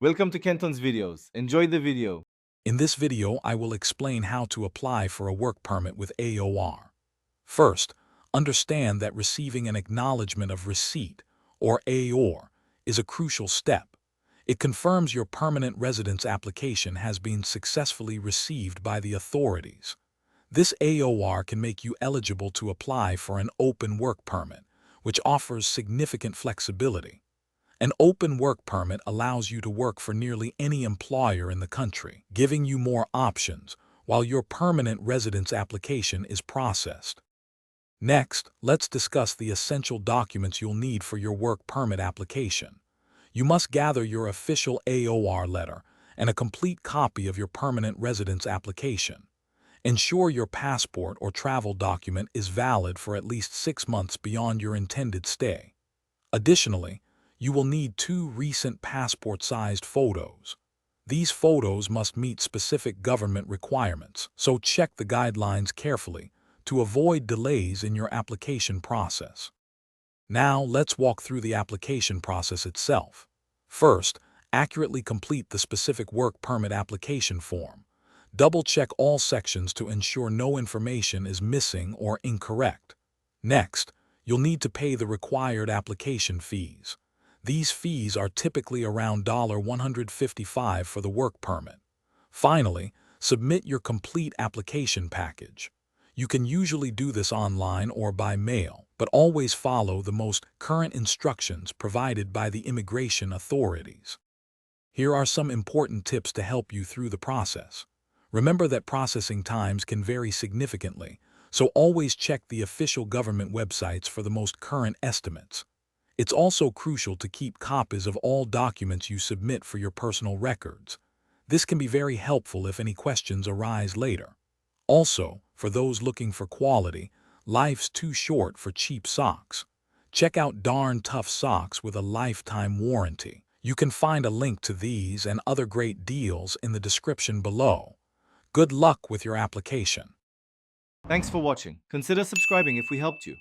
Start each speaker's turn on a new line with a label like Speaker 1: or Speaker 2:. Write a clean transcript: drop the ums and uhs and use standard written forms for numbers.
Speaker 1: Welcome to Kenton's videos. Enjoy the video.
Speaker 2: In this video, I will explain how to apply for a work permit with AOR. First, understand that receiving an acknowledgement of receipt, or AOR, is a crucial step. It confirms your permanent residence application has been successfully received by the authorities. This AOR can make you eligible to apply for an open work permit, which offers significant flexibility. An open work permit allows you to work for nearly any employer in the country, giving you more options while your permanent residence application is processed. Next, let's discuss the essential documents you'll need for your work permit application. You must gather your official AOR letter and a complete copy of your permanent residence application. Ensure your passport or travel document is valid for at least 6 months beyond your intended stay. Additionally, you will need 2 recent passport-sized photos. These photos must meet specific government requirements, so check the guidelines carefully to avoid delays in your application process. Now, let's walk through the application process itself. First, accurately complete the specific work permit application form. Double-check all sections to ensure no information is missing or incorrect. Next, you'll need to pay the required application fees. These fees are typically around $155 for the work permit. Finally, submit your complete application package. You can usually do this online or by mail, but always follow the most current instructions provided by the immigration authorities. Here are some important tips to help you through the process. Remember that processing times can vary significantly, so always check the official government websites for the most current estimates. It's also crucial to keep copies of all documents you submit for your personal records. This can be very helpful if any questions arise later. Also, for those looking for quality, life's too short for cheap socks. Check out Darn Tough Socks with a lifetime warranty. You can find a link to these and other great deals in the description below. Good luck with your application.
Speaker 1: Thanks for watching. Consider subscribing if we helped you.